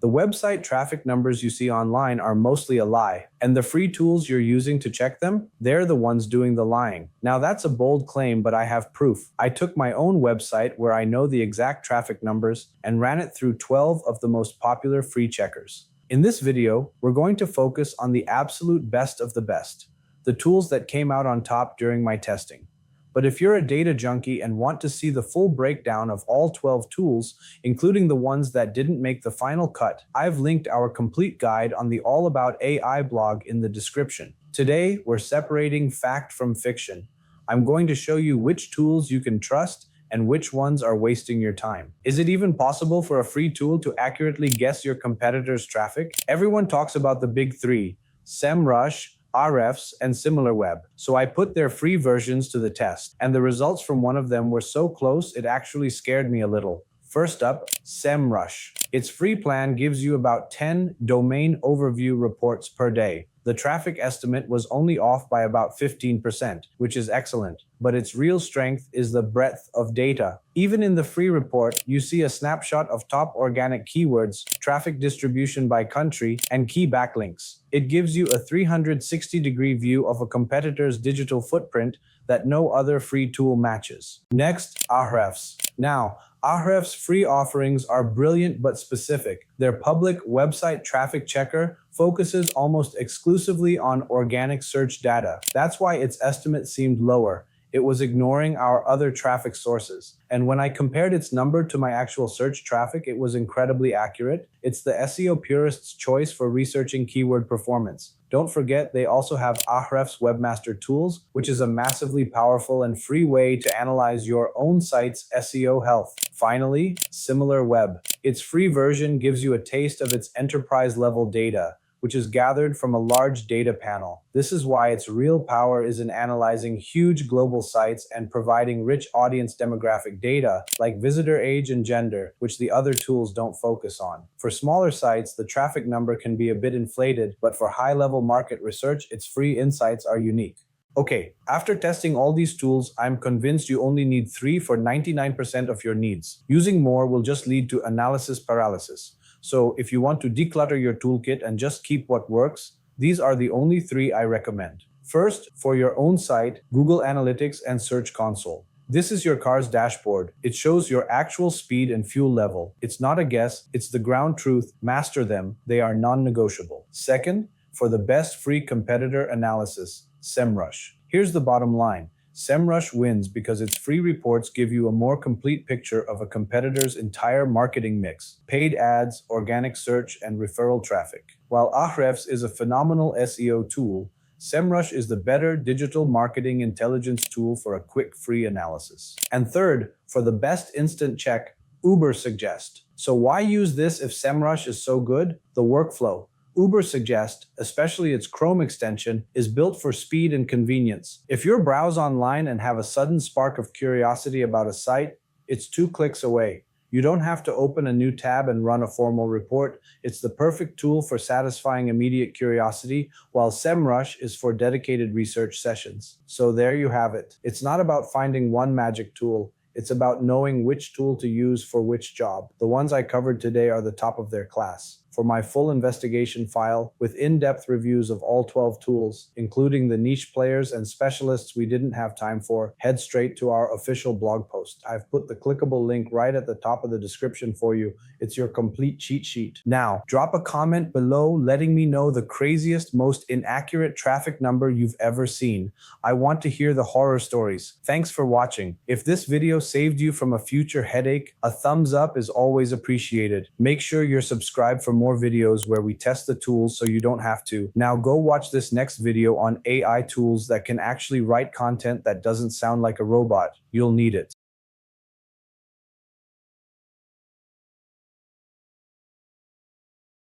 The website traffic numbers you see online are mostly a lie, and the free tools you're using to check them, they're the ones doing the lying. Now that's a bold claim, but I have proof. I took my own website where I know the exact traffic numbers and ran it through 12 of the most popular free checkers. In this video, we're going to focus on the absolute best of the best, the tools that came out on top during my testing. But if you're a data junkie and want to see the full breakdown of all 12 tools, including the ones that didn't make the final cut, I've linked our complete guide on the AllAboutAI blog in the description. Today, we're separating fact from fiction. I'm going to show you which tools you can trust and which ones are wasting your time. Is it even possible for a free tool to accurately guess your competitor's traffic? Everyone talks about the big three: Semrush, Ahrefs, and SimilarWeb. So I put their free versions to the test, and the results from one of them were so close it actually scared me a little. First up, Semrush. Its free plan gives you about 10 domain overview reports per day. The traffic estimate was only off by about 15%, which is excellent. But its real strength is the breadth of data. Even in the free report, you see a snapshot of top organic keywords, traffic distribution by country, and key backlinks. It gives you a 360-degree view of a competitor's digital footprint that no other free tool matches. Next, Ahrefs. Now, Ahrefs' free offerings are brilliant but specific. Their public website traffic checker focuses almost exclusively on organic search data. That's why its estimate seemed lower. It was ignoring our other traffic sources. And when I compared its number to my actual search traffic, it was incredibly accurate. It's the SEO purist's choice for researching keyword performance. Don't forget, they also have Ahrefs Webmaster Tools, which is a massively powerful and free way to analyze your own site's SEO health. Finally, SimilarWeb. Its free version gives you a taste of its enterprise-level data, which is gathered from a large data panel. This is why its real power is in analyzing huge global sites and providing rich audience demographic data like visitor age and gender, which the other tools don't focus on. For smaller sites, the traffic number can be a bit inflated, but for high-level market research, its free insights are unique. Okay, after testing all these tools, I'm convinced you only need 3 for 99% of your needs. Using more will just lead to analysis paralysis. So if you want to declutter your toolkit and just keep what works, these are the only 3 I recommend. First, for your own site, Google Analytics and Search Console. This is your car's dashboard. It shows your actual speed and fuel level. It's not a guess, it's the ground truth. Master them. They are non-negotiable. Second, for the best free competitor analysis, Semrush. Here's the bottom line. Semrush wins because its free reports give you a more complete picture of a competitor's entire marketing mix: paid ads, organic search, and referral traffic. While Ahrefs is a phenomenal SEO tool, Semrush is the better digital marketing intelligence tool for a quick free analysis. And third, for the best instant check, Ubersuggest. So why use this if Semrush is so good? The workflow. Ubersuggest, especially its Chrome extension, is built for speed and convenience. If you browse online and have a sudden spark of curiosity about a site, it's 2 clicks away. You don't have to open a new tab and run a formal report. It's the perfect tool for satisfying immediate curiosity, while Semrush is for dedicated research sessions. So there you have it. It's not about finding one magic tool. It's about knowing which tool to use for which job. The ones I covered today are the top of their class. For my full investigation file with in-depth reviews of all 12 tools, including the niche players and specialists we didn't have time for, head straight to our official blog post. I've put the clickable link right at the top of the description for you. It's your complete cheat sheet. Now, drop a comment below letting me know the craziest, most inaccurate traffic number you've ever seen. I want to hear the horror stories. Thanks for watching. If this video saved you from a future headache, a thumbs up is always appreciated. Make sure you're subscribed for more videos where we test the tools so you don't have to. Now go watch this next video on AI tools that can actually write content that doesn't sound like a robot. You'll need it.